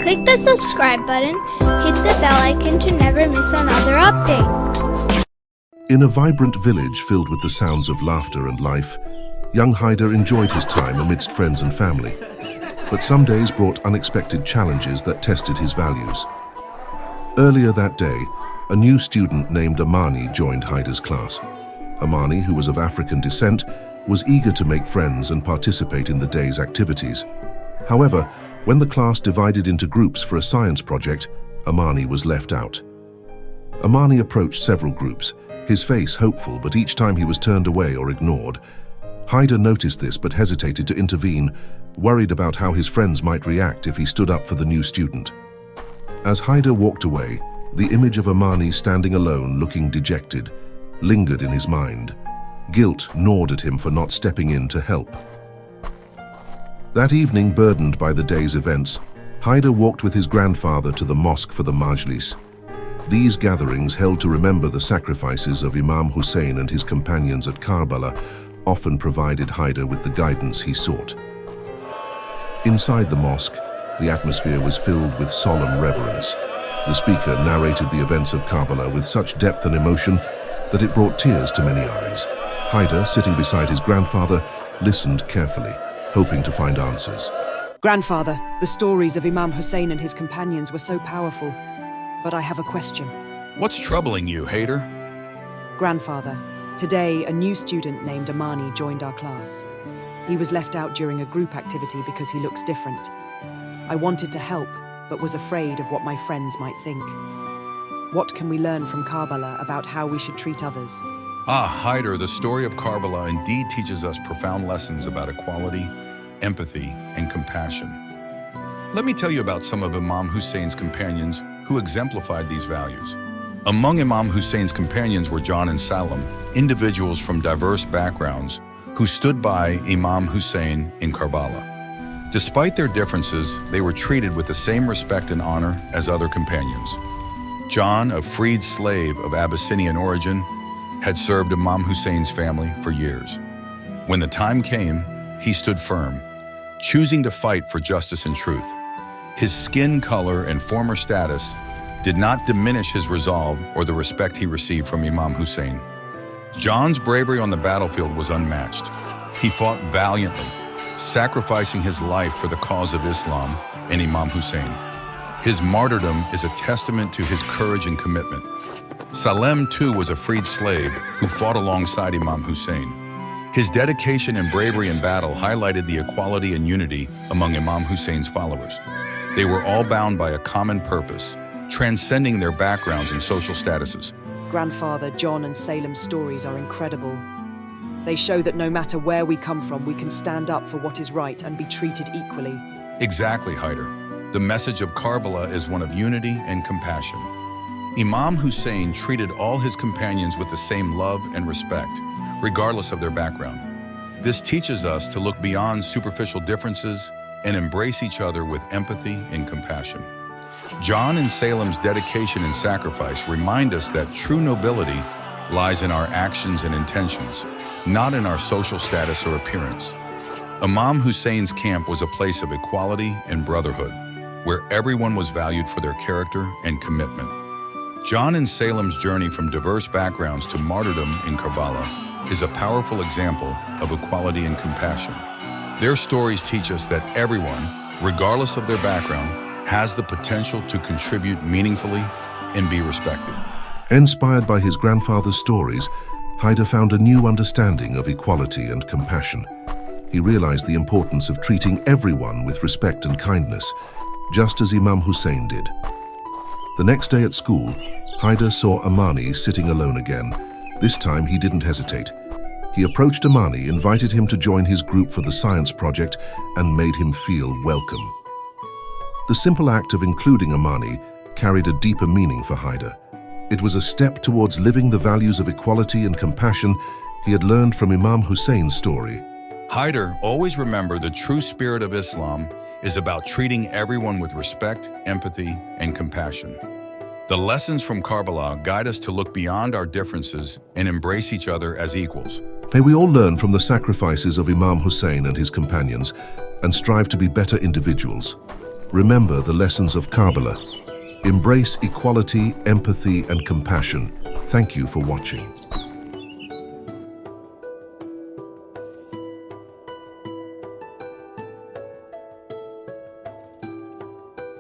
Click the subscribe button, hit the bell icon to never miss another update. In a vibrant village filled with the sounds of laughter and life, young Haider enjoyed his time amidst friends and family. But some days brought unexpected challenges that tested his values. Earlier that day, a new student named Amani joined Haider's class. Amani, who was of African descent, was eager to make friends and participate in the day's activities. However, when the class divided into groups for a science project, Amani was left out. Amani approached several groups, his face hopeful, but each time he was turned away or ignored. Haider noticed this but hesitated to intervene, worried about how his friends might react if he stood up for the new student. As Haider walked away, the image of Amani standing alone, looking dejected, lingered in his mind. Guilt gnawed at him for not stepping in to help. That evening, burdened by the day's events, Haider walked with his grandfather to the mosque for the majlis. These gatherings, held to remember the sacrifices of Imam Hussain and his companions at Karbala, often provided Haider with the guidance he sought. Inside the mosque, the atmosphere was filled with solemn reverence. The speaker narrated the events of Karbala with such depth and emotion that it brought tears to many eyes. Haider, sitting beside his grandfather, listened carefully, hoping to find answers. Grandfather, the stories of Imam Hussain and his companions were so powerful, but I have a question. What's troubling you, Haider? Grandfather, today a new student named Amani joined our class. He was left out during a group activity because he looks different. I wanted to help, but was afraid of what my friends might think. What can we learn from Karbala about how we should treat others? Haider, the story of Karbala indeed teaches us profound lessons about equality, empathy, and compassion. Let me tell you about some of Imam Hussein's companions who exemplified these values. Among Imam Hussein's companions were John and Salim, individuals from diverse backgrounds who stood by Imam Hussain in Karbala. Despite their differences, they were treated with the same respect and honor as other companions. John, a freed slave of Abyssinian origin, had served Imam Hussein's family for years. When the time came, he stood firm, choosing to fight for justice and truth. His skin color and former status did not diminish his resolve or the respect he received from Imam Hussain. John's bravery on the battlefield was unmatched. He fought valiantly, sacrificing his life for the cause of Islam and Imam Hussain. His martyrdom is a testament to his courage and commitment. Salim, too, was a freed slave who fought alongside Imam Hussain. His dedication and bravery in battle highlighted the equality and unity among Imam Hussein's followers. They were all bound by a common purpose, transcending their backgrounds and social statuses. Grandfather, John and Salim's stories are incredible. They show that no matter where we come from, we can stand up for what is right and be treated equally. Exactly, Haider. The message of Karbala is one of unity and compassion. Imam Hussain treated all his companions with the same love and respect, regardless of their background. This teaches us to look beyond superficial differences and embrace each other with empathy and compassion. John and Salim's dedication and sacrifice remind us that true nobility lies in our actions and intentions, not in our social status or appearance. Imam Hussein's camp was a place of equality and brotherhood, where everyone was valued for their character and commitment. John and Salim's journey from diverse backgrounds to martyrdom in Karbala is a powerful example of equality and compassion. Their stories teach us that everyone, regardless of their background, has the potential to contribute meaningfully and be respected. Inspired by his grandfather's stories, Haider found a new understanding of equality and compassion. He realized the importance of treating everyone with respect and kindness, just as Imam Hussain did. The next day at school, Haider saw Amani sitting alone again. This time he didn't hesitate. He approached Amani, invited him to join his group for the science project, and made him feel welcome. The simple act of including Amani carried a deeper meaning for Haider. It was a step towards living the values of equality and compassion he had learned from Imam Hussein's story. Haider, always remember the true spirit of Islam is about treating everyone with respect, empathy, and compassion. The lessons from Karbala guide us to look beyond our differences and embrace each other as equals. May we all learn from the sacrifices of Imam Hussain and his companions and strive to be better individuals. remember the lessons of Karbala. Embrace equality, empathy, and compassion. Thank you for watching.